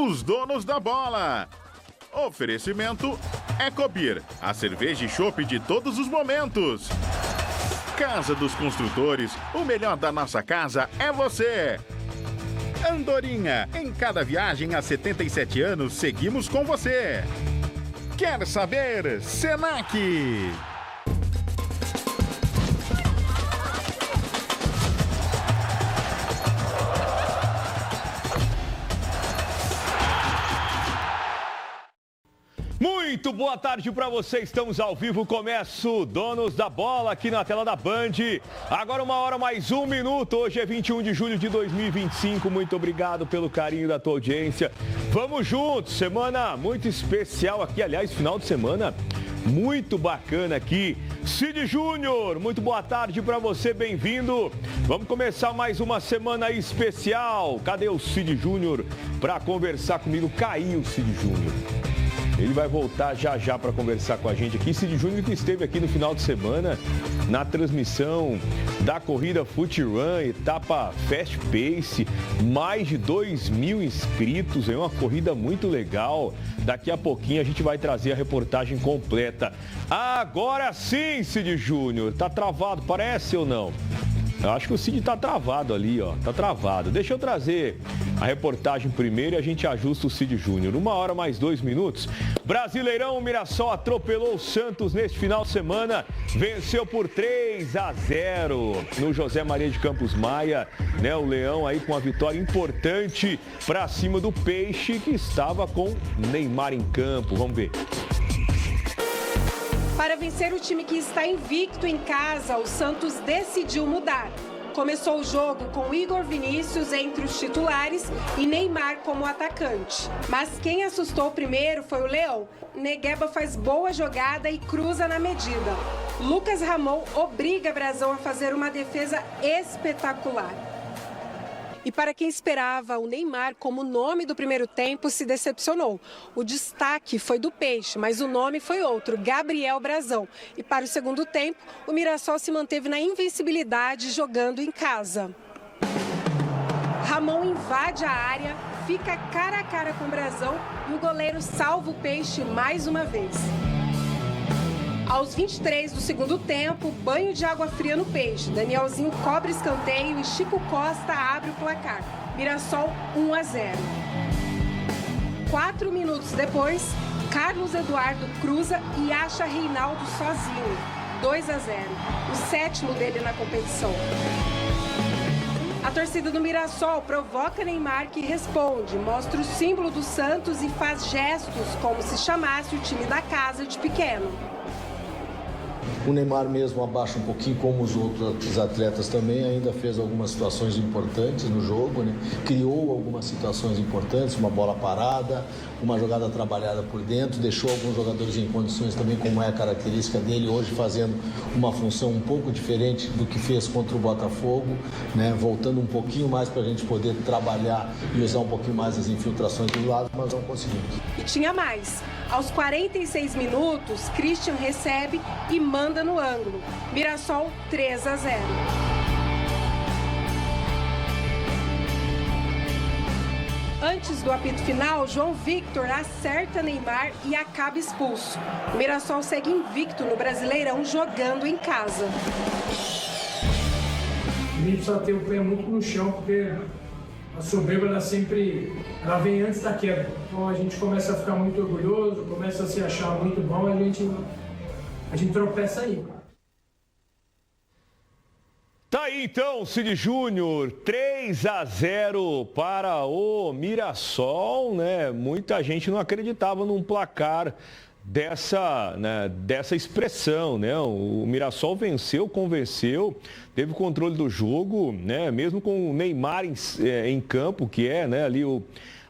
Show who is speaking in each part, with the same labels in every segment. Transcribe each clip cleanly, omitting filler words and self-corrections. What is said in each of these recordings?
Speaker 1: os donos da bola. Oferecimento Ecobir, a cerveja e chopp de todos os momentos. Casa dos Construtores, o melhor da nossa casa é você. Andorinha, em cada viagem há 77 anos, seguimos com você. Quer saber? Senac.
Speaker 2: Muito boa tarde para você, estamos ao vivo, começo Donos da Bola aqui na tela da Band. Agora 1h mais 1 minuto, hoje é 21 de julho de 2025, muito obrigado pelo carinho da tua audiência. Vamos juntos, semana muito especial aqui, aliás, final de semana muito bacana aqui. Cid Júnior, muito boa tarde para você, bem-vindo. Vamos começar mais uma semana especial. Cadê o Cid Júnior para conversar comigo? Caiu o Cid Júnior. Ele vai voltar já para conversar com a gente aqui. Cid Júnior que esteve aqui no final de semana na transmissão da corrida Foot Run, etapa Fast Pace, mais de 2.000 inscritos, é uma corrida muito legal. Daqui a pouquinho a gente vai trazer a reportagem completa. Agora sim, Cid Júnior, tá travado, parece ou não? Eu acho que o Cid tá travado ali, ó, tá travado. Deixa eu trazer a reportagem primeiro e a gente ajusta o Cid Júnior. 1h mais 2 minutos. Brasileirão, o Mirassol atropelou o Santos neste final de semana. Venceu por 3-0 no José Maria de Campos Maia. Né, o Leão aí com uma vitória importante para cima do Peixe, que estava com Neymar em campo. Vamos ver.
Speaker 3: Para vencer o time que está invicto em casa, o Santos decidiu mudar. Começou o jogo com Igor Vinícius entre os titulares e Neymar como atacante. Mas quem assustou primeiro foi o Leão. Negueba faz boa jogada e cruza na medida. Lucas Ramon obriga Brazão a fazer uma defesa espetacular. E para quem esperava o Neymar como nome do primeiro tempo, se decepcionou. O destaque foi do Peixe, mas o nome foi outro, Gabriel Brazão. E para o segundo tempo, o Mirassol se manteve na invencibilidade jogando em casa. Ramon invade a área, fica cara a cara com o Brazão e o goleiro salva o Peixe mais uma vez. Aos 23 do segundo tempo, banho de água fria no Peixe. Danielzinho cobre escanteio e Chico Costa abre o placar. Mirassol 1-0. 4 minutos depois, Carlos Eduardo cruza e acha Reinaldo sozinho. 2-0. O 7º dele na competição. A torcida do Mirassol provoca Neymar, que responde, mostra o símbolo do Santos e faz gestos como se chamasse o time da casa de pequeno.
Speaker 4: O Neymar mesmo abaixa um pouquinho, como os outros atletas também, ainda fez algumas situações importantes no jogo, né? Criou algumas situações importantes, uma bola parada, uma jogada trabalhada por dentro, deixou alguns jogadores em condições também, como é a característica dele, hoje fazendo uma função um pouco diferente do que fez contra o Botafogo, né? Voltando um pouquinho mais para a gente poder trabalhar e usar um pouquinho mais as infiltrações do lado, mas não conseguimos.
Speaker 3: E tinha mais. Aos 46 minutos, Christian recebe e manda no ângulo. Mirassol 3-0. Antes do apito final, João Victor acerta Neymar e acaba expulso. O Mirassol segue invicto no Brasileirão, jogando em casa.
Speaker 5: A gente precisa ter o pé muito no chão, porque a soberba ela vem antes da queda. Então a gente começa a ficar muito orgulhoso, começa a se achar muito bom, a gente tropeça aí.
Speaker 2: Tá aí então, Cid Júnior, 3-0 para o Mirassol, né? Muita gente não acreditava num placar dessa expressão, né? O Mirassol venceu, convenceu, teve controle do jogo, né? Mesmo com o Neymar em campo, que é, né, ali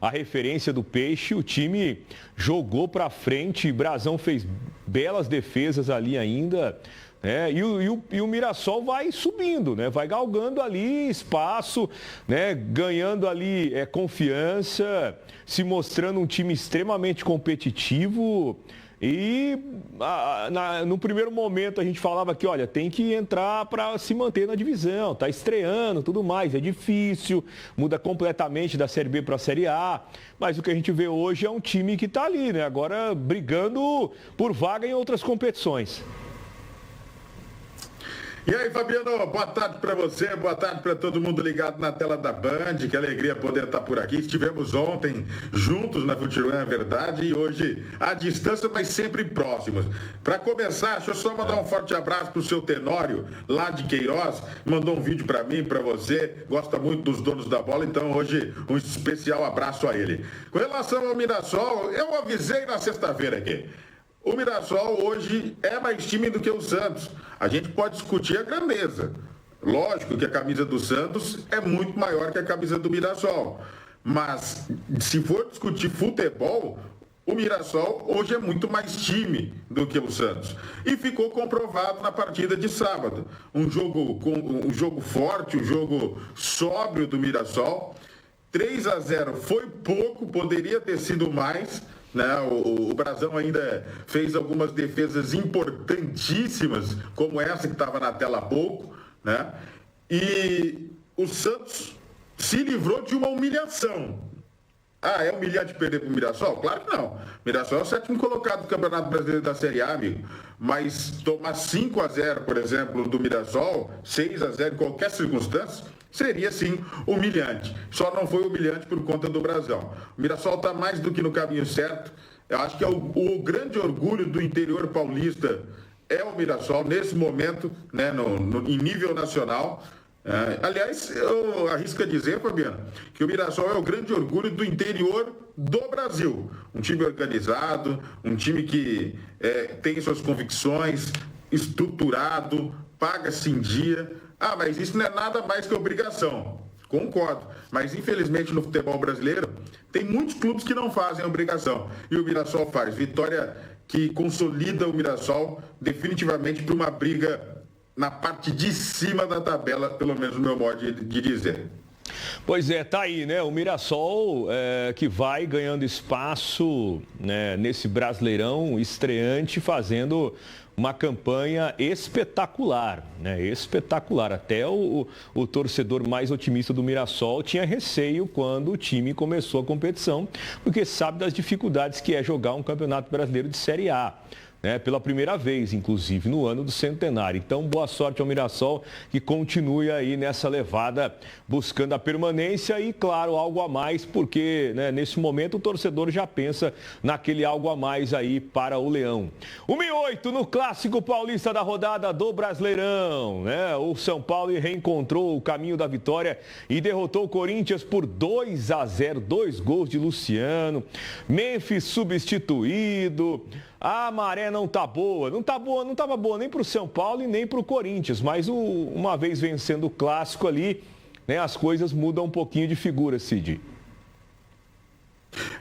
Speaker 2: a referência do Peixe, o time jogou para frente, Brazão fez belas defesas ali ainda. E o Mirassol vai subindo, né? Vai galgando ali espaço, né? Ganhando ali confiança, se mostrando um time extremamente competitivo E no primeiro momento a gente falava que, olha, tem que entrar para se manter na divisão, tá estreando, tudo mais, é difícil, muda completamente da Série B para a Série A, mas o que a gente vê hoje é um time que está ali, né? Agora brigando por vaga em outras competições.
Speaker 1: E aí, Fabiano, boa tarde para você, boa tarde para todo mundo ligado na tela da Band, que alegria poder estar por aqui. Estivemos ontem juntos na Futirão, é verdade, e hoje à distância, mas sempre próximos. Para começar, deixa eu só mandar um forte abraço para o seu Tenório, lá de Queiroz, mandou um vídeo para mim, para você, gosta muito dos donos da bola, então hoje um especial abraço a ele. Com relação ao Mirassol, eu avisei na sexta-feira aqui. O Mirassol hoje é mais time do que o Santos. A gente pode discutir a grandeza. Lógico que a camisa do Santos é muito maior que a camisa do Mirassol. Mas, se for discutir futebol, o Mirassol hoje é muito mais time do que o Santos. E ficou comprovado na partida de sábado. Um jogo forte, um jogo sóbrio do Mirassol. 3-0 foi pouco, poderia ter sido mais. Né? O Brasão ainda fez algumas defesas importantíssimas, como essa que estava na tela há pouco, né? E o Santos se livrou de uma humilhação. Ah, é humilhante perder para o Mirassol? Claro que não. O Mirassol é o 7º colocado do Campeonato Brasileiro da Série A, amigo. Mas tomar 5-0, por exemplo, do Mirassol, 6-0 em qualquer circunstância, seria, sim, humilhante. Só não foi humilhante por conta do Brasão. O Mirassol está mais do que no caminho certo. Eu acho que o grande orgulho do interior paulista é o Mirassol, nesse momento, né, em nível nacional. Aliás, eu arrisco a dizer, Fabiano, que o Mirassol é o grande orgulho do interior do Brasil. Um time organizado, um time que tem suas convicções, estruturado, paga-se em dia. Ah, mas isso não é nada mais que obrigação. Concordo. Mas, infelizmente, no futebol brasileiro, tem muitos clubes que não fazem obrigação. E o Mirassol faz. Vitória que consolida o Mirassol definitivamente para uma briga na parte de cima da tabela, pelo menos no meu modo de dizer.
Speaker 2: Pois é, tá aí, né? O Mirassol que vai ganhando espaço, né, nesse Brasileirão estreante, fazendo uma campanha espetacular, né? Espetacular. Até o torcedor mais otimista do Mirassol tinha receio quando o time começou a competição, porque sabe das dificuldades que é jogar um campeonato brasileiro de Série A. Né, pela primeira vez, inclusive, no ano do centenário. Então, boa sorte ao Mirassol, que continue aí nessa levada, buscando a permanência e, claro, algo a mais, porque, né, nesse momento o torcedor já pensa naquele algo a mais aí para o Leão. 1-8 no Clássico Paulista da rodada do Brasileirão. Né? O São Paulo reencontrou o caminho da vitória e derrotou o Corinthians por 2-0, 2 gols de Luciano. Memphis substituído. A maré não tá boa, não estava boa nem para o São Paulo e nem para o Corinthians, mas uma vez vencendo o clássico ali, né, as coisas mudam um pouquinho de figura, Cid.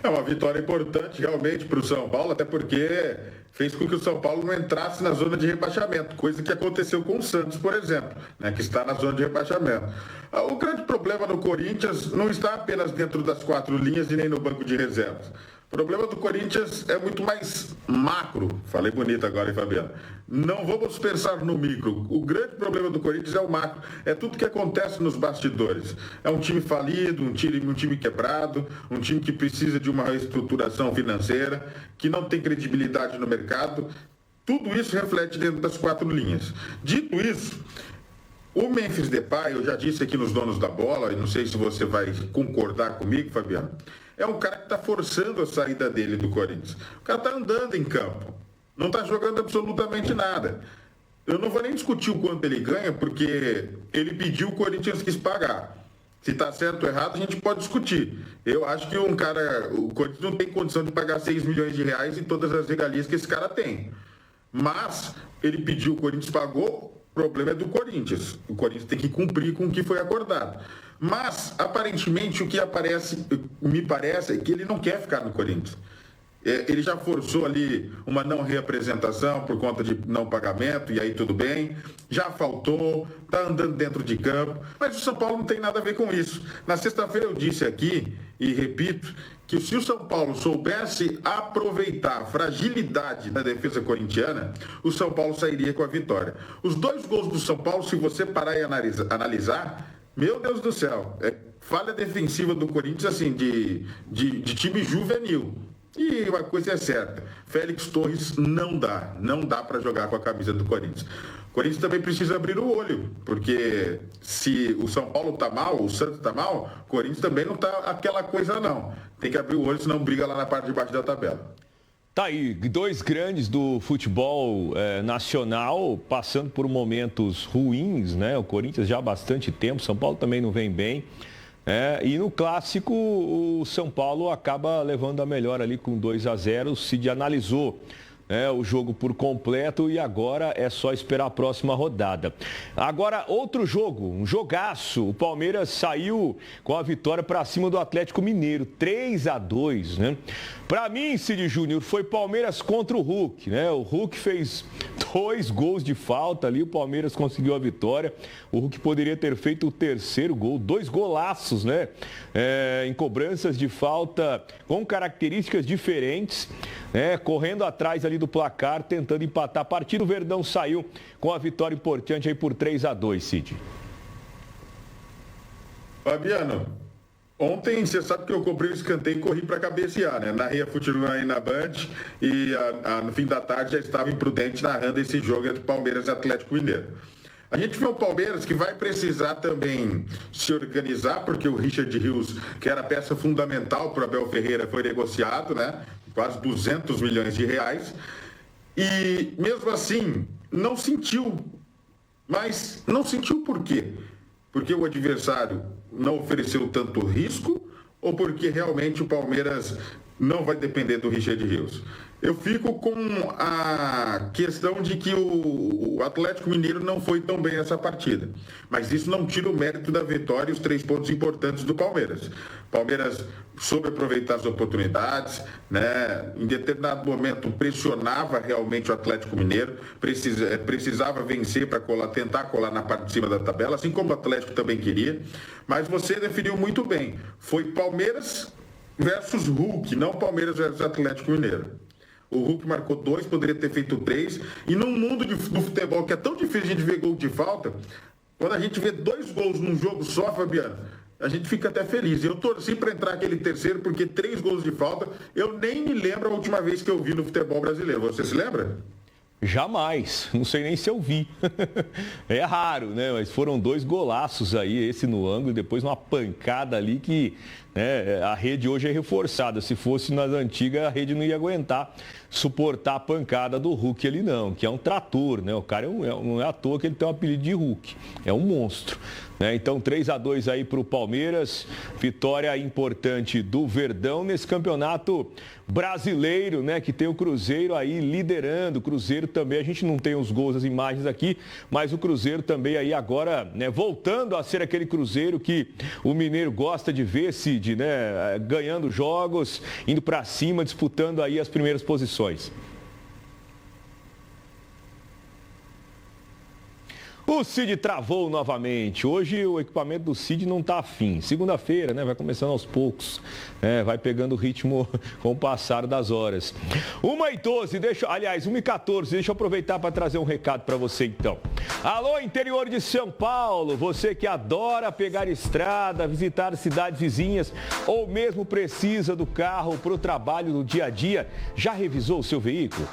Speaker 1: É uma vitória importante realmente para o São Paulo, até porque fez com que o São Paulo não entrasse na zona de rebaixamento, coisa que aconteceu com o Santos, por exemplo, né, que está na zona de rebaixamento. O grande problema no Corinthians não está apenas dentro das 4 linhas e nem no banco de reservas. O problema do Corinthians é muito mais macro. Falei bonito agora, hein, Fabiano? Não vamos pensar no micro. O grande problema do Corinthians é o macro. É tudo que acontece nos bastidores. É um time falido, um time quebrado, um time que precisa de uma reestruturação financeira, que não tem credibilidade no mercado. Tudo isso reflete dentro das 4 linhas. Dito isso, o Memphis Depay, eu já disse aqui nos Donos da Bola, e não sei se você vai concordar comigo, Fabiano, é um cara que está forçando a saída dele do Corinthians. O cara está andando em campo, não está jogando absolutamente nada. Eu não vou nem discutir o quanto ele ganha, porque ele pediu, o Corinthians quis pagar. Se está certo ou errado, a gente pode discutir. Eu acho que o Corinthians não tem condição de pagar 6 milhões de reais em todas as regalias que esse cara tem. Mas ele pediu, o Corinthians pagou, o problema é do Corinthians. O Corinthians tem que cumprir com o que foi acordado. Mas, aparentemente, o que me parece é que ele não quer ficar no Corinthians. Ele já forçou ali uma não reapresentação por conta de não pagamento, e aí tudo bem. Já faltou, está andando dentro de campo, mas o São Paulo não tem nada a ver com isso. Na sexta-feira eu disse aqui, e repito, que se o São Paulo soubesse aproveitar a fragilidade da defesa corintiana, o São Paulo sairia com a vitória. Os 2 gols do São Paulo, se você parar e analisar, meu Deus do céu, falha defensiva do Corinthians assim, de time juvenil. E uma coisa é certa, Félix Torres não dá para jogar com a camisa do Corinthians. O Corinthians também precisa abrir o olho, porque se o São Paulo tá mal, o Santos tá mal, o Corinthians também não tá aquela coisa não. Tem que abrir o olho, senão briga lá na parte de baixo da tabela.
Speaker 2: Tá aí, 2 grandes do futebol nacional passando por momentos ruins, né? O Corinthians já há bastante tempo, São Paulo também não vem bem. E no clássico, o São Paulo acaba levando a melhor ali com 2-0. O Cid analisou o jogo por completo e agora é só esperar a próxima rodada. Agora, outro jogo, um jogaço. O Palmeiras saiu com a vitória para cima do Atlético Mineiro, 3-2, né? Para mim, Cid Júnior, foi Palmeiras contra o Hulk, né? O Hulk fez 2 gols de falta ali, o Palmeiras conseguiu a vitória. O Hulk poderia ter feito o 3º gol, 2 golaços, né? Em cobranças de falta com características diferentes, né? Correndo atrás ali do placar, tentando empatar a partida. O Verdão saiu com a vitória importante aí por 3-2, Cid.
Speaker 1: Fabiano, ontem você sabe que eu comprei o escanteio e corri para cabecear, né? Narrei a futebol aí na Band e no fim da tarde já estava imprudente narrando esse jogo entre Palmeiras e Atlético Mineiro. A gente vê o Palmeiras que vai precisar também se organizar, porque o Richard Rios, que era peça fundamental para o Abel Ferreira, foi negociado, né? Quase 200 milhões de reais. E mesmo assim, não sentiu. Mas não sentiu por quê? Porque o adversário não ofereceu tanto risco ou porque realmente o Palmeiras não vai depender do Richard Rios? Eu fico com a questão de que o Atlético Mineiro não foi tão bem essa partida. Mas isso não tira o mérito da vitória e os 3 pontos importantes do Palmeiras. Palmeiras soube aproveitar as oportunidades, né? Em determinado momento pressionava realmente o Atlético Mineiro, precisava vencer para tentar colar na parte de cima da tabela, assim como o Atlético também queria. Mas você definiu muito bem. Foi Palmeiras versus Hulk, não Palmeiras versus Atlético Mineiro. O Hulk marcou 2, poderia ter feito 3. E num mundo do futebol que é tão difícil a gente ver gol de falta, quando a gente vê 2 gols num jogo só, Fabiano, a gente fica até feliz. Eu torci para entrar aquele 3º, porque 3 gols de falta, eu nem me lembro a última vez que eu vi no futebol brasileiro. Você se lembra?
Speaker 2: Jamais, não sei nem se eu vi. É raro, né? Mas foram 2 golaços aí, esse no ângulo e depois uma pancada ali que a rede hoje é reforçada. Se fosse nas antigas, a rede não ia aguentar suportar a pancada do Hulk ali não, que é um trator, né? O cara não é à toa que ele tem o apelido de Hulk, é um monstro. Então 3-2 aí para o Palmeiras, vitória importante do Verdão nesse campeonato brasileiro, né? Que tem o Cruzeiro aí liderando, o Cruzeiro também, a gente não tem os gols, as imagens aqui, mas o Cruzeiro também aí agora, né? Voltando a ser aquele Cruzeiro que o Mineiro gosta de ver, Cid, né? Ganhando jogos, indo para cima, disputando aí as primeiras posições. O Cid travou novamente. Hoje o equipamento do Cid não está afim. Segunda-feira, né? Vai começando aos poucos. Vai pegando o ritmo com o passar das horas. 1h12, 1h14. Deixa eu aproveitar para trazer um recado para você então. Alô, interior de São Paulo. Você que adora pegar estrada, visitar cidades vizinhas ou mesmo precisa do carro para o trabalho no dia a dia, já revisou o seu veículo?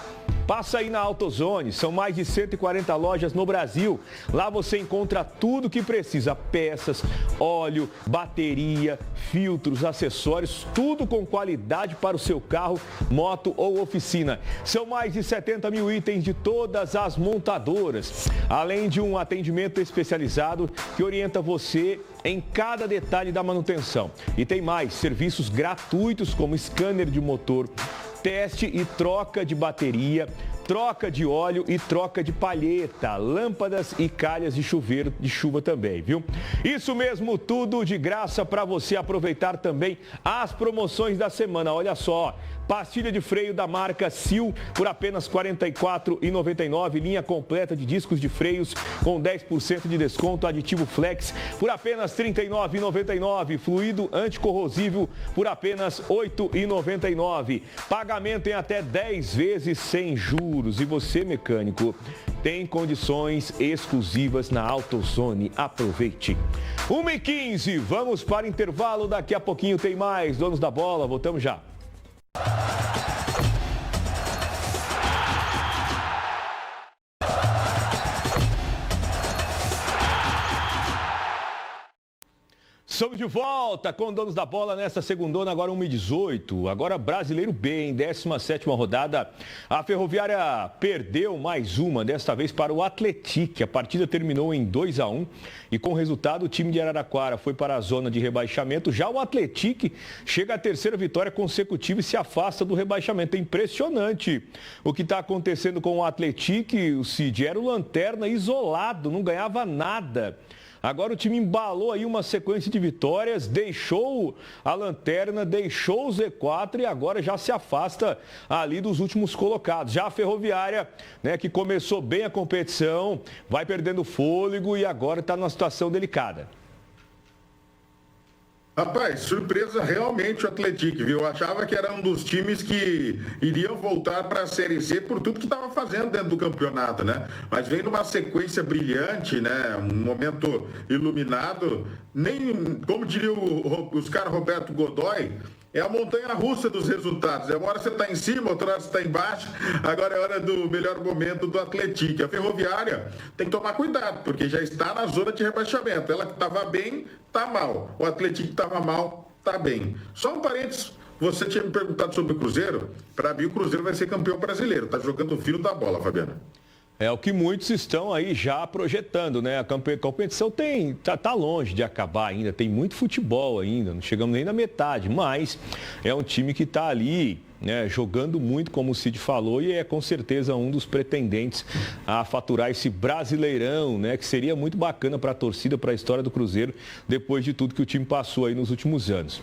Speaker 2: Passa aí na AutoZone, são mais de 140 lojas no Brasil. Lá você encontra tudo o que precisa, peças, óleo, bateria, filtros, acessórios, tudo com qualidade para o seu carro, moto ou oficina. São mais de 70 mil itens de todas as montadoras, além de um atendimento especializado que orienta você em cada detalhe da manutenção. E tem mais, serviços gratuitos como scanner de motor, teste e troca de bateria, troca de óleo e troca de palheta, lâmpadas e calhas de chuveiro de chuva também, viu? Isso mesmo, tudo de graça para você aproveitar também as promoções da semana. Olha só, pastilha de freio da marca Sil por apenas R$ 44,99. Linha completa de discos de freios com 10% de desconto. Aditivo Flex por apenas R$ 39,99. Fluido anticorrosivo por apenas R$ 8,99. Pagamento em até 10 vezes sem juros. E você, mecânico, tem condições exclusivas na AutoZone. Aproveite. 1h15, vamos para o intervalo. Daqui a pouquinho tem mais. Donos da bola, voltamos já. Estamos de volta com Donos da Bola nessa segundona, agora 1h18. Agora Brasileiro B, em 17ª rodada. A Ferroviária perdeu mais uma, desta vez para o Atlético. A partida terminou em 2-1 e com o resultado o time de Araraquara foi para a zona de rebaixamento. Já o Atlético chega à terceira vitória consecutiva e se afasta do rebaixamento. É impressionante o que está acontecendo com o Atlético. O Cid era o lanterna isolado, não ganhava nada. Agora o time embalou aí uma sequência de vitórias, deixou a lanterna, deixou o Z4 e agora já se afasta ali dos últimos colocados. Já a Ferroviária, né, que começou bem a competição, vai perdendo fôlego e agora está numa situação delicada.
Speaker 1: Rapaz, surpresa realmente o Atlético, viu? Eu achava que era um dos times que iriam voltar para a Série C por tudo que estava fazendo dentro do campeonato, né? Mas vem numa sequência brilhante, né? Um momento iluminado. Nem, como diria os caras Roberto Godoy, é a montanha-russa dos resultados. Uma hora você está em cima, outra hora você está embaixo. Agora é hora do melhor momento do Atlético. A Ferroviária tem que tomar cuidado, porque já está na zona de rebaixamento. Ela que estava bem, está mal. O Atlético estava mal, está bem. Só um parênteses. Você tinha me perguntado sobre o Cruzeiro. Para mim, o Cruzeiro vai ser campeão brasileiro. Está jogando o fio da bola, Fabiana.
Speaker 2: É o que muitos estão aí já projetando, né? A competição tá longe de acabar ainda, tem muito futebol ainda, não chegamos nem na metade, mas é um time que está ali, né, jogando muito, como o Cid falou, e é com certeza um dos pretendentes a faturar esse Brasileirão, né, que seria muito bacana para a torcida, para a história do Cruzeiro, depois de tudo que o time passou aí nos últimos anos.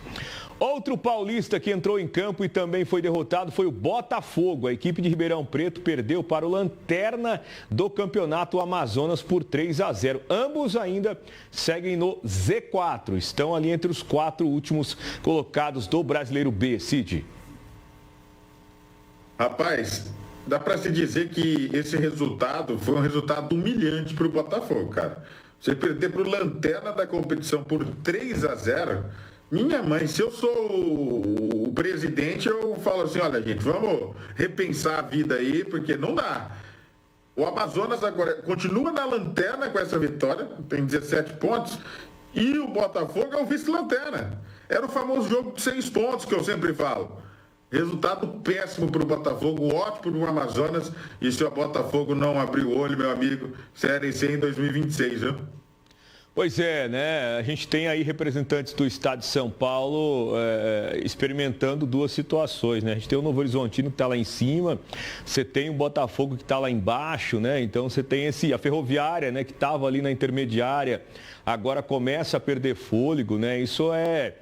Speaker 2: Outro paulista que entrou em campo e também foi derrotado foi o Botafogo. A equipe de Ribeirão Preto perdeu para o lanterna do campeonato Amazonas por 3-0. Ambos ainda seguem no Z4. Estão ali entre os 4 últimos colocados do Brasileiro B. Cid.
Speaker 1: Rapaz, dá para se dizer que esse resultado foi um resultado humilhante para o Botafogo, cara. Você perder para o lanterna da competição por 3-0... Minha mãe, se eu sou o presidente, eu falo assim, olha gente, vamos repensar a vida aí, porque não dá. O Amazonas agora continua na lanterna com essa vitória, tem 17 pontos, e o Botafogo é o vice-lanterna. Era o famoso jogo de 6 pontos que eu sempre falo. Resultado péssimo para o Botafogo, ótimo para o Amazonas, e se o Botafogo não abrir o olho, meu amigo, Série C em 2026, viu?
Speaker 2: Pois é, né? A gente tem aí representantes do estado de São Paulo experimentando duas situações, né? A gente tem o Novo Horizontino que está lá em cima, você tem o Botafogo que está lá embaixo, né? Então você tem a Ferroviária, né, que estava ali na intermediária, agora começa a perder fôlego, né? Isso é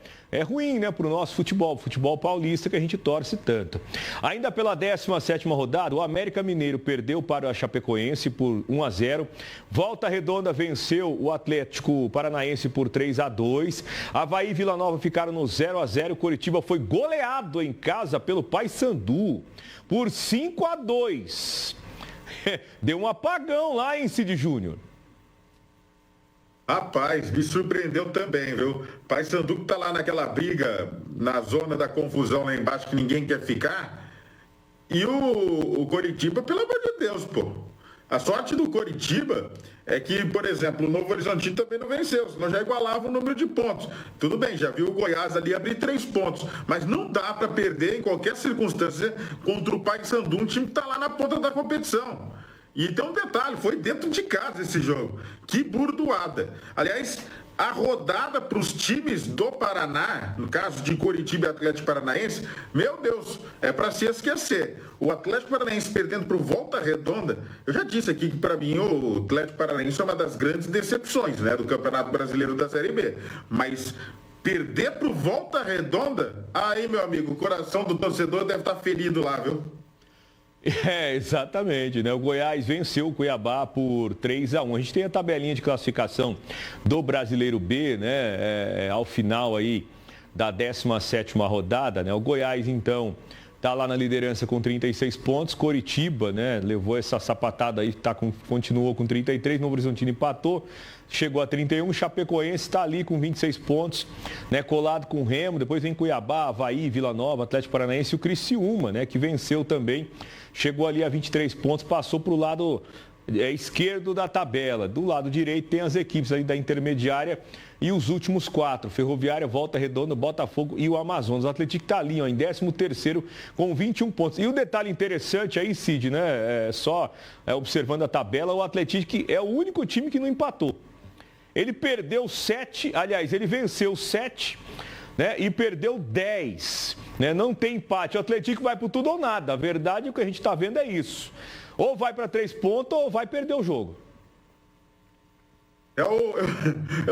Speaker 2: ruim, né, para o nosso futebol paulista que a gente torce tanto. Ainda pela 17ª rodada, o América Mineiro perdeu para a Chapecoense por 1-0. Volta Redonda venceu o Atlético Paranaense por 3-2. Avaí e Vila Nova ficaram no 0-0. O Coritiba foi goleado em casa pelo Paysandu por 5-2. Deu um apagão lá em Cid Júnior.
Speaker 1: Rapaz, me surpreendeu também, viu? Paysandu que tá lá naquela briga, na zona da confusão lá embaixo, que ninguém quer ficar. E o Coritiba, pelo amor de Deus, pô. A sorte do Coritiba é que, por exemplo, o Novo Horizontino também não venceu, senão já igualava o número de pontos. Tudo bem, já viu o Goiás ali abrir 3 pontos, mas não dá para perder em qualquer circunstância contra o Paysandu, um time que tá lá na ponta da competição. E tem um detalhe, foi dentro de casa esse jogo. Que burdoada. Aliás, a rodada para os times do Paraná, no caso de Coritiba e Atlético Paranaense, meu Deus, é para se esquecer. O Atlético Paranaense perdendo para o Volta Redonda, eu já disse aqui que para mim o Atlético Paranaense é uma das grandes decepções, né, do Campeonato Brasileiro da Série B. Mas perder para o Volta Redonda, aí, meu amigo, o coração do torcedor deve estar ferido lá, viu?
Speaker 2: Exatamente, né? O Goiás venceu o Cuiabá por 3-1. A gente tem a tabelinha de classificação do Brasileiro B, né? Ao final aí da 17ª rodada, né? O Goiás, então, tá lá na liderança com 36 pontos. Coritiba, né? Levou essa sapatada aí, continuou com 33. Novo Horizontino empatou, chegou a 31. Chapecoense está ali com 26 pontos, né? Colado com o Remo. Depois vem Cuiabá, Avaí, Vila Nova, Atlético Paranaense e o Criciúma, né? Que venceu também. Chegou ali a 23 pontos, passou para o lado esquerdo da tabela. Do lado direito tem as equipes aí da intermediária e os últimos 4. Ferroviária, Volta Redonda, Botafogo e o Amazonas. O Atlético está ali, ó, em 13º com 21 pontos. E o detalhe interessante aí, Cid, né? Observando a tabela, o Atlético é o único time que não empatou. Ele perdeu 7, aliás, ele venceu 7, né? E perdeu 10. Né? Não tem empate. O Atlético vai por tudo ou nada. A verdade é que a gente está vendo é isso. Ou vai para 3 pontos ou vai perder o jogo.
Speaker 1: É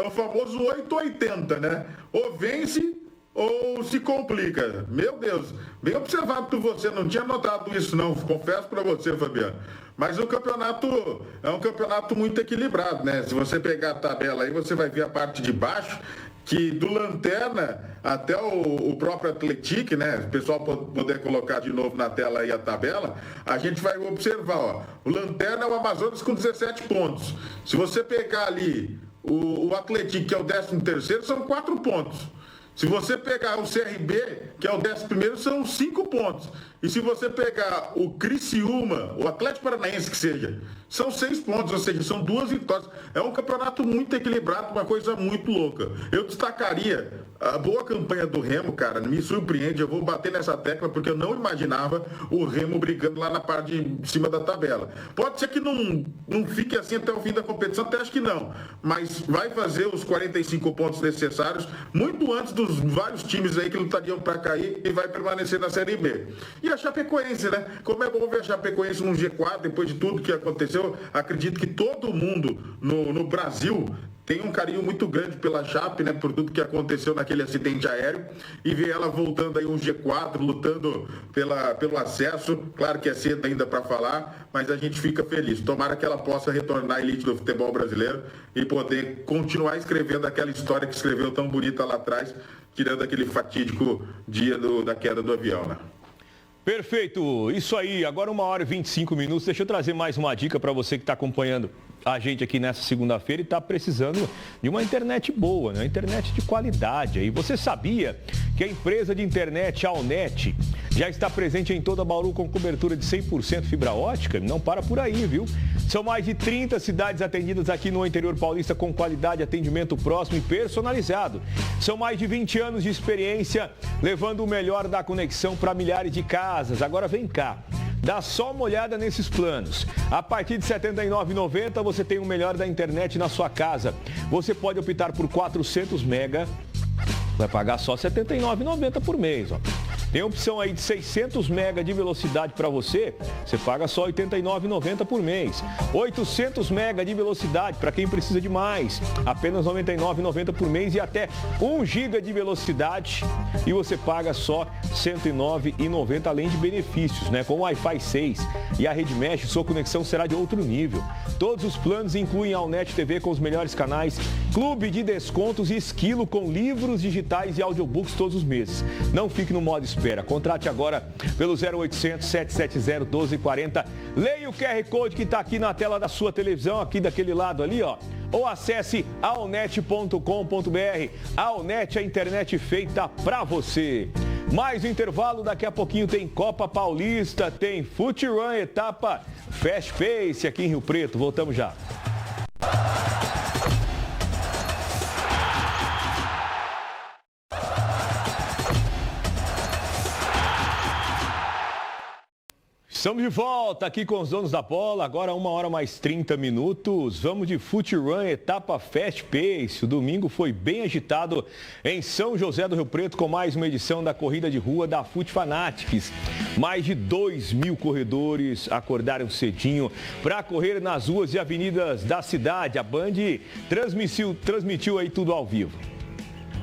Speaker 1: o famoso 880, né? Ou vence ou se complica. Meu Deus, bem observado por você. Não tinha notado isso, não. Confesso para você, Fabiano. Mas o campeonato é um campeonato muito equilibrado, né? Se você pegar a tabela aí, você vai ver a parte de baixo, que do Lanterna até o próprio Atlético, né? O pessoal poder colocar de novo na tela aí a tabela, a gente vai observar, ó. O Lanterna é o Amazonas com 17 pontos. Se você pegar ali o Atlético, que é o 13º, são 4 pontos. Se você pegar o CRB, que é o 11º, são 5 pontos. E se você pegar o Criciúma, o Atlético Paranaense que seja, são 6 pontos, ou seja, são 2 vitórias. É um campeonato muito equilibrado, uma coisa muito louca. Eu destacaria a boa campanha do Remo, cara, me surpreende. Eu vou bater nessa tecla porque eu não imaginava o Remo brigando lá na parte de cima da tabela. Pode ser que não fique assim até o fim da competição, até acho que não. Mas vai fazer os 45 pontos necessários, muito antes dos vários times aí que lutariam para cair, e vai permanecer na Série B. E a Chapecoense, né? Como é bom ver a Chapecoense no G4, depois de tudo que aconteceu. Acredito que todo mundo no Brasil tem um carinho muito grande pela Chape, né? Por tudo que aconteceu naquele acidente aéreo. E ver ela voltando aí um G4, lutando pelo acesso. Claro que é cedo ainda para falar, mas a gente fica feliz. Tomara que ela possa retornar à elite do futebol brasileiro e poder continuar escrevendo aquela história que escreveu tão bonita lá atrás, tirando aquele fatídico dia da queda do avião, né?
Speaker 2: Perfeito, isso aí, agora 1h25. Deixa eu trazer mais uma dica para você que está acompanhando a gente aqui nessa segunda-feira e está precisando de uma internet boa, né? Uma internet de qualidade. E você sabia que a empresa de internet Alnet já está presente em toda Bauru com cobertura de 100% fibra ótica? Não para por aí, viu? São mais de 30 cidades atendidas aqui no interior paulista com qualidade, atendimento próximo e personalizado. São mais de 20 anos de experiência levando o melhor da conexão para milhares de casas. Agora vem cá. Dá só uma olhada nesses planos. A partir de R$ 79,90 você tem o melhor da internet na sua casa. Você pode optar por 400 mega, vai pagar só R$ 79,90 por mês, ó. Tem a opção aí de 600 mega de velocidade para você, você paga só R$ 89,90 por mês. 800 mega de velocidade para quem precisa de mais, apenas R$ 99,90 por mês, e até 1 giga de velocidade e você paga só R$ 109,90, além de benefícios, né? Com o Wi-Fi 6 e a Rede Mesh, sua conexão será de outro nível. Todos os planos incluem a Alnet TV com os melhores canais, clube de descontos e esquilo com livros digitais e audiobooks todos os meses. Não fique no modo espera. Contrate agora pelo 0800 770 1240. Leia o QR Code que está aqui na tela da sua televisão, aqui daquele lado ali, ó. Ou acesse alnet.com.br. Alnet, a internet feita para você. Mais um intervalo, daqui a pouquinho tem Copa Paulista, tem Footy Run, etapa Fast Pace aqui em Rio Preto. Voltamos já. Estamos de volta aqui com os donos da bola, agora 1h mais 30. Vamos de Foot Run, etapa Fast Pace. O domingo foi bem agitado em São José do Rio Preto com mais uma edição da corrida de rua da Foot Fanatics. Mais de 2.000 corredores acordaram cedinho para correr nas ruas e avenidas da cidade. A Band transmitiu aí tudo ao vivo.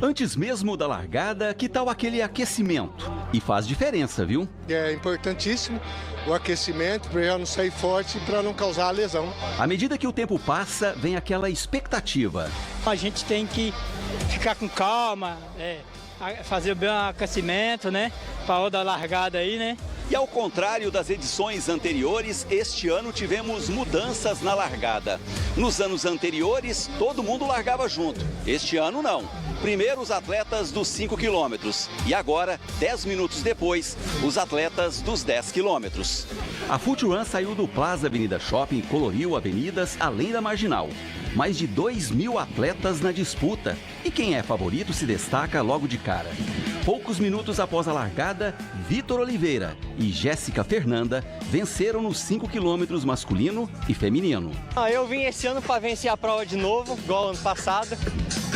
Speaker 6: Antes mesmo da largada, que tal aquele aquecimento? E faz diferença, viu?
Speaker 7: É importantíssimo o aquecimento para já não sair forte e para não causar lesão.
Speaker 6: À medida que o tempo passa, vem aquela expectativa.
Speaker 8: A gente tem que ficar com calma, fazer bem o aquecimento, né? Para a hora da largada aí, né?
Speaker 6: E ao contrário das edições anteriores, este ano tivemos mudanças na largada. Nos anos anteriores, todo mundo largava junto. Este ano, não. Primeiro os atletas dos 5 quilômetros e agora, 10 minutos depois, os atletas dos 10 quilômetros. A Foot Run saiu do Plaza Avenida Shopping e coloriu avenidas além da Marginal. Mais de 2.000 atletas na disputa. E quem é favorito se destaca logo de cara. Poucos minutos após a largada, Vitor Oliveira e Jéssica Fernanda venceram nos 5 quilômetros masculino e feminino.
Speaker 8: Eu vim esse ano para vencer a prova de novo, igual ano passado.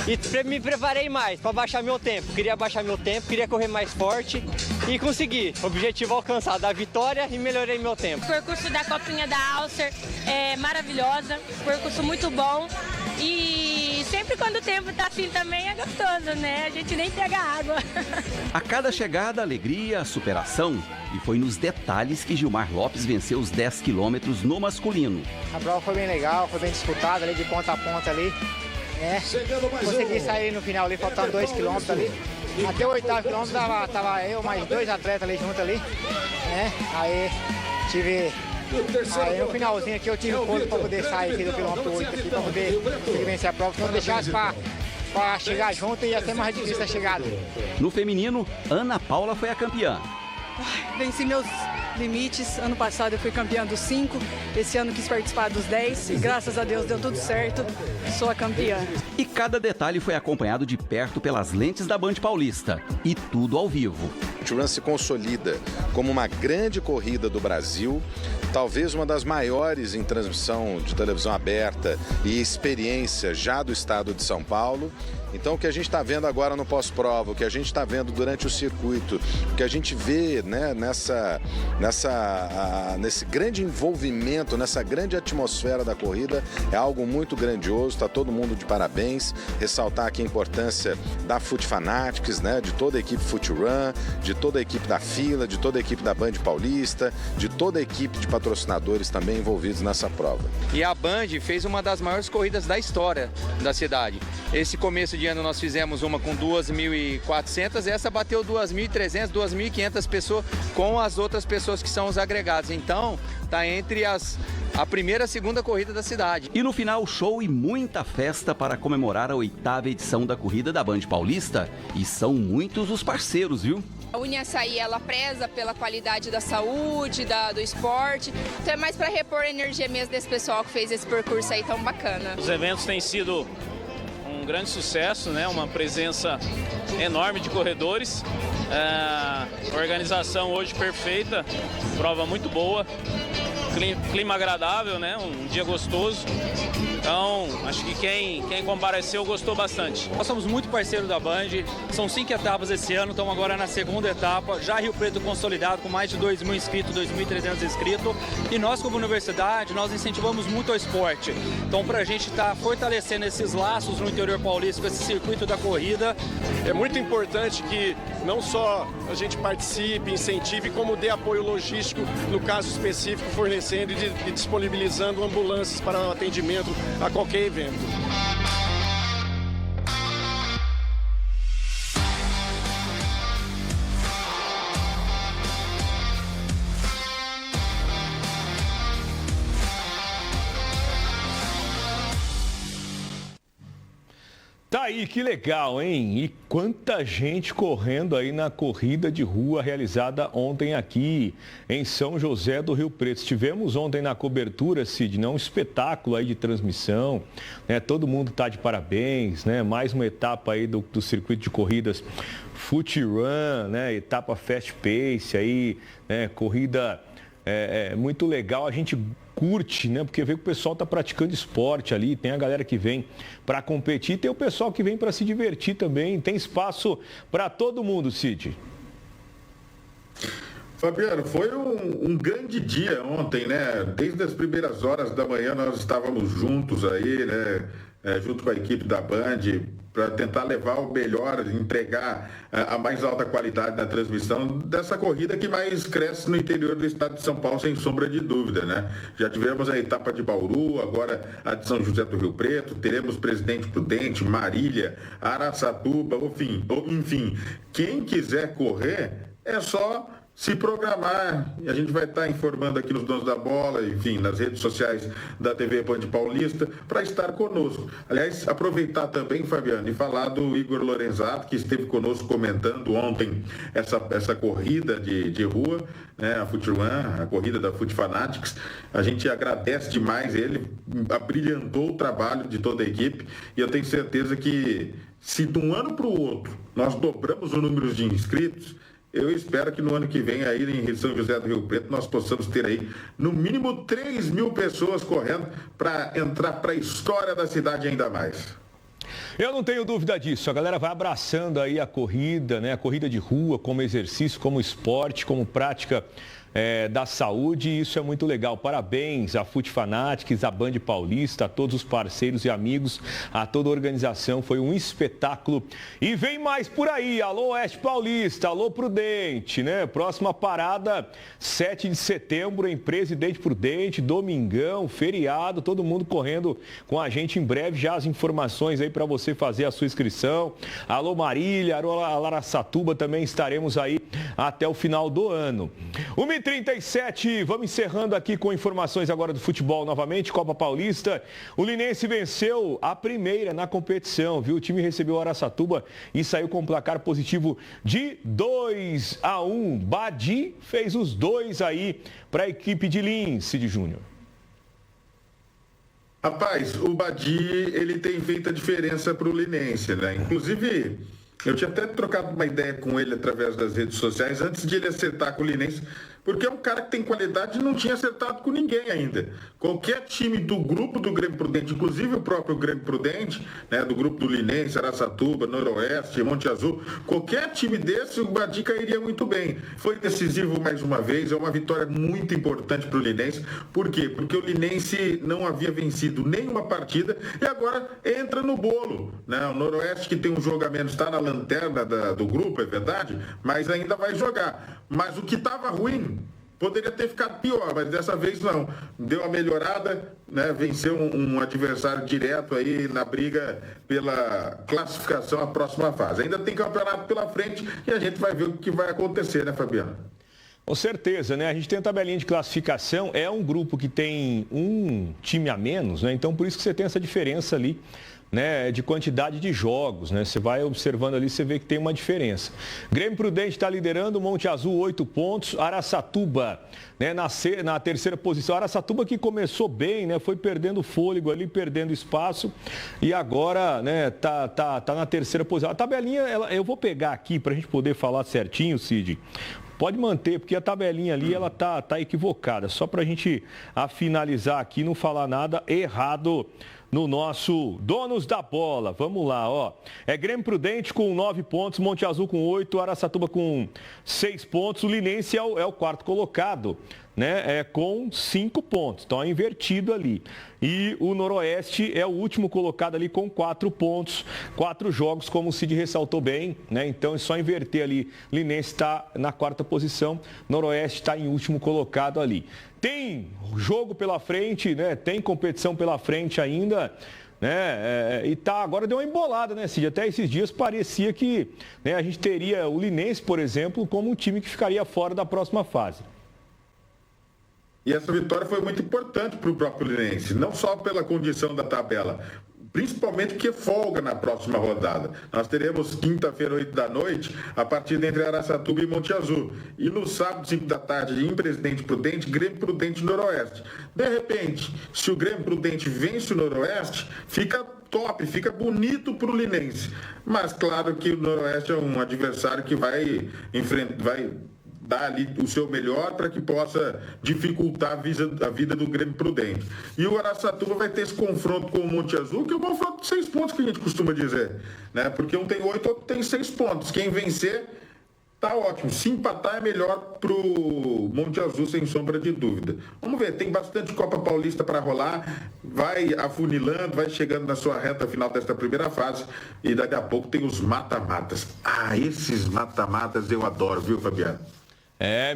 Speaker 8: E me preparei mais para baixar meu tempo. Queria baixar meu tempo, queria correr mais forte e consegui. Objetivo alcançado, a vitória, e melhorei meu tempo.
Speaker 9: O percurso da Copinha da Alcer é maravilhosa, percurso muito bom. E sempre quando o tempo tá assim também é gostoso, né? A gente nem pega água.
Speaker 6: A cada chegada, alegria, superação. E foi nos detalhes que Gilmar Lopes venceu os 10 quilômetros no masculino.
Speaker 8: A prova foi bem legal, foi bem disputada ali de ponta a ponta ali. Consegui sair no final ali, faltando 2 quilômetros ali. Até o 8º quilômetro tava eu mais 2 atletas ali junto ali. Aí no finalzinho aqui eu tive força para poder sair aqui do quilômetro 8 aqui, para poder vencer a prova. Se não deixasse para chegar junto, ia ser mais difícil a chegada.
Speaker 6: No feminino, Ana Paula foi a campeã.
Speaker 10: Venci meus limites. Ano passado eu fui campeã dos 5, esse ano quis participar dos 10 e graças a Deus deu tudo certo, sou a campeã.
Speaker 6: E cada detalhe foi acompanhado de perto pelas lentes da Band Paulista e tudo ao vivo.
Speaker 11: O Foot Run se consolida como uma grande corrida do Brasil, talvez uma das maiores em transmissão de televisão aberta e experiência já do estado de São Paulo. Então, o que a gente está vendo agora no pós-prova, o que a gente está vendo durante o circuito, o que a gente vê, né, nesse grande envolvimento, nessa grande atmosfera da corrida, é algo muito grandioso. Está todo mundo de parabéns. Ressaltar aqui a importância da Foot Fanatics, né, de toda a equipe Foot Run, de toda a equipe da Fila, de toda a equipe da Band Paulista, de toda a equipe de patrocinadores também envolvidos nessa prova.
Speaker 12: E a Band fez uma das maiores corridas da história da cidade. Esse começo de ano nós fizemos uma com 2.400, essa bateu 2.300, 2.500 pessoas com as outras pessoas que são os agregados. Então, está entre a primeira e a segunda corrida da cidade.
Speaker 6: E no final, show e muita festa para comemorar a 8ª edição da corrida da Band Paulista. E são muitos os parceiros, viu?
Speaker 13: A Uniaçaí, ela preza pela qualidade da saúde, do esporte. Então é mais para repor a energia mesmo desse pessoal que fez esse percurso aí tão bacana.
Speaker 14: Os eventos têm sido um grande sucesso, né? Uma presença enorme de corredores. Organização hoje perfeita, prova muito boa, clima agradável, né? Um dia gostoso. Então, acho que quem compareceu gostou bastante.
Speaker 15: Nós somos muito parceiros da Band, são 5 etapas esse ano, estamos agora na segunda etapa, já Rio Preto consolidado com mais de 2.000 inscritos, 2.300 inscritos. E nós, como universidade, nós incentivamos muito o esporte. Então, para a gente estar fortalecendo esses laços no interior paulista, com esse circuito da corrida.
Speaker 16: É muito importante que não só a gente participe, incentive, como dê apoio logístico, no caso específico, fornecendo e disponibilizando ambulâncias para o atendimento a qualquer evento.
Speaker 2: Tá aí, que legal, hein? E quanta gente correndo aí na corrida de rua realizada ontem aqui em São José do Rio Preto. Estivemos ontem na cobertura, Sidney, um espetáculo aí de transmissão, né? Todo mundo tá de parabéns, né? Mais uma etapa aí do circuito de corridas Foot Run, né? Etapa Fast Pace aí, né? Corrida muito legal, a gente curte, né? Porque vê que o pessoal está praticando esporte ali, tem a galera que vem para competir, tem o pessoal que vem para se divertir também, tem espaço para todo mundo, Cid.
Speaker 1: Fabiano, foi um grande dia ontem, né? Desde as primeiras horas da manhã nós estávamos juntos aí, né? Junto com a equipe da Band, para tentar levar o melhor, entregar a mais alta qualidade na transmissão dessa corrida que mais cresce no interior do estado de São Paulo, sem sombra de dúvida, né? Já tivemos a etapa de Bauru, agora a de São José do Rio Preto, teremos Presidente Prudente, Marília, Araçatuba, enfim, quem quiser correr é só se programar, e a gente vai estar informando aqui nos Donos da Bola, enfim, nas redes sociais da TV Band Paulista, para estar conosco. Aliás, aproveitar também, Fabiano, e falar do Igor Lorenzato, que esteve conosco comentando ontem essa corrida de rua, né, a Fut Run, a corrida da Fut Fanatics. A gente agradece demais ele, abrilhantou o trabalho de toda a equipe, e eu tenho certeza que se de um ano para o outro nós dobramos o número de inscritos, eu espero que no ano que vem aí em São José do Rio Preto nós possamos ter aí no mínimo 3 mil pessoas correndo para entrar para a história da cidade ainda mais.
Speaker 2: Eu não tenho dúvida disso. A galera vai abraçando aí a corrida, né? A corrida de rua como exercício, como esporte, como prática da saúde, e isso é muito legal. Parabéns à Fut Fanatics, à Band Paulista, a todos os parceiros e amigos, a toda a organização. Foi um espetáculo. E vem mais por aí. Alô Oeste Paulista, alô Prudente, né? Próxima parada, 7 de setembro, em Presidente Prudente, domingão, feriado, todo mundo correndo com a gente em breve. Já as informações aí para você fazer a sua inscrição. Alô Marília, alô Araçatuba, também estaremos aí até o final do ano. 1h37, vamos encerrando aqui com informações agora do futebol novamente, Copa Paulista. O Linense venceu a primeira na competição, viu? O time recebeu o Araçatuba e saiu com um placar positivo de 2-1. Badi fez os 2 aí para a equipe de Lins, Cid Júnior.
Speaker 1: Rapaz, o Badi, ele tem feito a diferença para o Linense, né? Inclusive, eu tinha até trocado uma ideia com ele através das redes sociais antes de ele acertar com o Linense, porque é um cara que tem qualidade e não tinha acertado com ninguém ainda. Qualquer time do grupo do Grêmio Prudente, inclusive o próprio Grêmio Prudente, né, do grupo do Linense, Araçatuba, Noroeste, Monte Azul, qualquer time desse, o Badi cairia muito bem. Foi decisivo mais uma vez, é uma vitória muito importante para o Linense. Por quê? Porque o Linense não havia vencido nenhuma partida e agora entra no bolo, né? O Noroeste, que tem um jogo a menos, está na lanterna do grupo, é verdade, mas ainda vai jogar. Mas o que estava ruim poderia ter ficado pior, mas dessa vez não. Deu uma melhorada, né? Venceu um adversário direto aí na briga pela classificação à próxima fase. Ainda tem campeonato pela frente e a gente vai ver o que vai acontecer, né, Fabiano?
Speaker 2: Com certeza, né? A gente tem a tabelinha de classificação, é um grupo que tem um time a menos, né? Então por isso que você tem essa diferença ali, né, de quantidade de jogos, né? Você vai observando ali, você vê que tem uma diferença. Grêmio Prudente está liderando, Monte Azul 8 pontos, Araçatuba, né, na terceira posição. Araçatuba que começou bem, né? Foi perdendo fôlego ali, perdendo espaço e agora, né, tá na terceira posição. A tabelinha, eu vou pegar aqui para a gente poder falar certinho, Cid. Pode manter, porque a tabelinha ali, ela tá equivocada. Só para a gente finalizar aqui, não falar nada errado no nosso Donos da Bola. Vamos lá, ó. É Grêmio Prudente com 9 pontos, Monte Azul com 8, Araçatuba com 6 pontos. O Linense é o quarto colocado, né? Com 5 pontos. Então é invertido ali. E o Noroeste é o último colocado ali com 4 pontos, 4 jogos, como o Cid ressaltou bem, né? Então é só inverter ali. Linense está na quarta posição, Noroeste está em último colocado ali. Tem jogo pela frente, né? Tem competição pela frente ainda, né? E agora deu uma embolada, né, Cid? Até esses dias parecia que, né, a gente teria o Linense, por exemplo, como um time que ficaria fora da próxima fase.
Speaker 1: E essa vitória foi muito importante para o próprio Linense, não só pela condição da tabela, principalmente porque folga na próxima rodada. Nós teremos quinta-feira, 8 da noite, a partida entre Araçatuba e Monte Azul. E no sábado, 5 da tarde, em Presidente Prudente, Grêmio Prudente Noroeste. De repente, se o Grêmio Prudente vence o Noroeste, fica top, fica bonito para o Linense. Mas claro que o Noroeste é um adversário que vai
Speaker 17: dar ali o seu melhor para que possa dificultar a vida do Grêmio Prudente. E o Araçatuba vai ter esse confronto com o Monte Azul, que é um confronto de 6 pontos que a gente costuma dizer, né? Porque um tem 8, outro tem 6 pontos. Quem vencer tá ótimo. Se empatar é melhor pro Monte Azul, sem sombra de dúvida. Vamos ver, tem bastante Copa Paulista para rolar, vai afunilando, vai chegando na sua reta final desta primeira fase e daqui a pouco tem os mata-matas. Ah, esses mata-matas eu adoro, viu, Fabiano?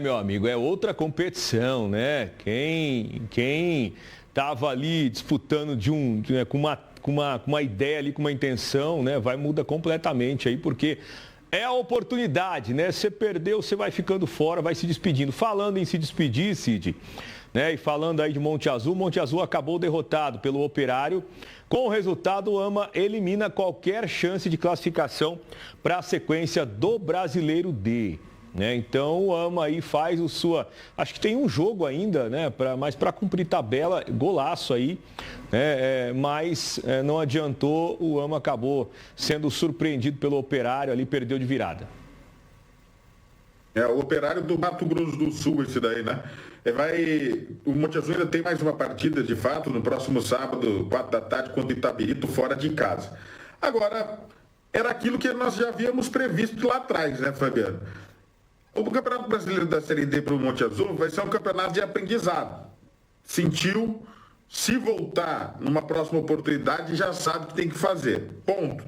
Speaker 2: Meu amigo, é outra competição, né? Quem tava ali disputando com uma ideia ali, com uma intenção, né? Muda completamente aí, porque é a oportunidade, né? Você perdeu, você vai ficando fora, vai se despedindo. Falando em se despedir, Cid, né? E falando aí de Monte Azul acabou derrotado pelo Operário. Com o resultado, o AMA elimina qualquer chance de classificação para a sequência do Brasileiro D. Né? Então o AMA aí faz o sua... Acho que tem um jogo ainda, né? Mas para cumprir tabela, golaço aí. Mas não adiantou, o AMA acabou sendo surpreendido pelo Operário ali, perdeu de virada.
Speaker 17: O Operário do Mato Grosso do Sul, esse daí, né? O Monte Azul ainda tem mais uma partida, de fato, no próximo sábado, 4 da tarde, contra o Itabirito, fora de casa. Agora, era aquilo que nós já havíamos previsto lá atrás, né, Fabiano? O Campeonato Brasileiro da Série D para o Monte Azul vai ser um campeonato de aprendizado. Sentiu, se voltar numa próxima oportunidade, já sabe o que tem que fazer. Ponto.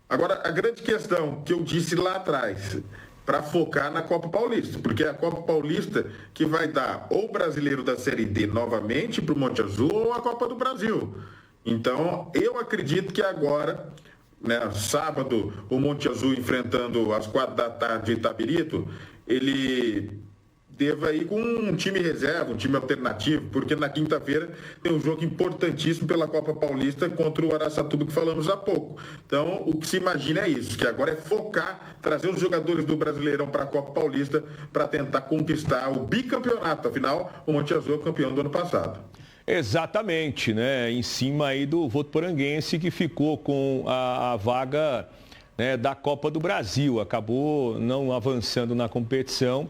Speaker 17: Agora, a grande questão que eu disse lá atrás, para focar na Copa Paulista, porque é a Copa Paulista que vai dar ou o Brasileiro da Série D novamente para o Monte Azul ou a Copa do Brasil. Então, eu acredito que agora, né, sábado, o Monte Azul enfrentando às 4 da tarde o Itabirito, ele deva ir com um time reserva, um time alternativo, porque na quinta-feira tem um jogo importantíssimo pela Copa Paulista contra o Araçatuba, que falamos há pouco. Então, o que se imagina é isso, que agora é focar, trazer os jogadores do Brasileirão para a Copa Paulista para tentar conquistar o bicampeonato. Afinal, o Monte Azul é o campeão do ano passado.
Speaker 2: Exatamente, né? Em cima aí do Votuporanguense, que ficou com a vaga, né, da Copa do Brasil. Acabou não avançando na competição.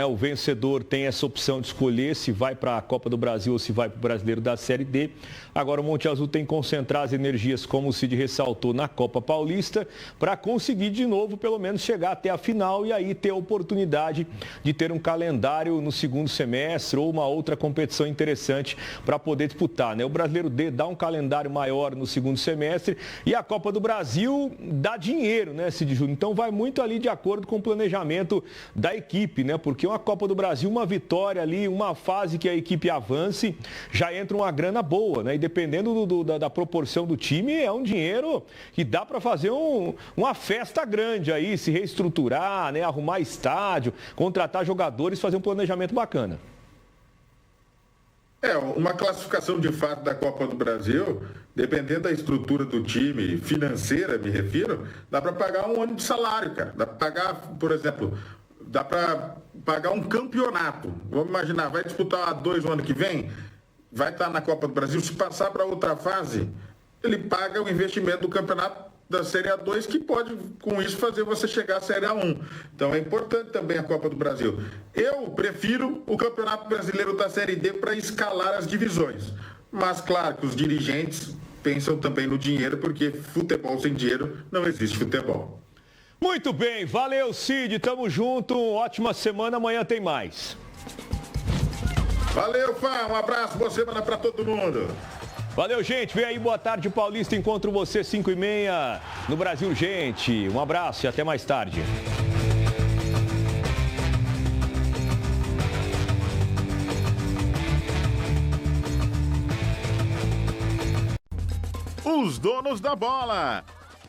Speaker 2: O vencedor tem essa opção de escolher se vai para a Copa do Brasil ou se vai para o Brasileiro da Série D. Agora o Monte Azul tem que concentrar as energias, como o Cid ressaltou, na Copa Paulista, para conseguir de novo, pelo menos, chegar até a final e aí ter a oportunidade de ter um calendário no segundo semestre ou uma outra competição interessante para poder disputar. O Brasileiro D dá um calendário maior no segundo semestre e a Copa do Brasil dá dinheiro, né, Cid Júnior? Então vai muito ali de acordo com o planejamento da equipe, né? Porque uma Copa do Brasil, uma vitória ali, uma fase que a equipe avance, já entra uma grana boa, né? E dependendo da proporção do time, é um dinheiro que dá para fazer uma festa grande aí, se reestruturar, né? Arrumar estádio, contratar jogadores, fazer um planejamento bacana.
Speaker 17: Uma classificação de fato da Copa do Brasil, dependendo da estrutura do time, financeira, me refiro, dá para pagar um ano de salário, cara. Dá para pagar, por exemplo... Dá para pagar um campeonato. Vamos imaginar, vai disputar a 2 no ano que vem, vai estar na Copa do Brasil. Se passar para outra fase, ele paga o investimento do campeonato da Série A2, que pode, com isso, fazer você chegar à Série A1. Então é importante também a Copa do Brasil. Eu prefiro o Campeonato Brasileiro da Série D para escalar as divisões. Mas, claro, que os dirigentes pensam também no dinheiro, porque futebol sem dinheiro não existe futebol.
Speaker 2: Muito bem, valeu, Cid, tamo junto, ótima semana, amanhã tem mais.
Speaker 17: Valeu, Fá, um abraço, boa semana pra todo mundo.
Speaker 2: Valeu, gente, vem aí, Boa Tarde Paulista, encontro você 5h30 no Brasil, gente. Um abraço e até mais tarde.
Speaker 1: Os donos da bola.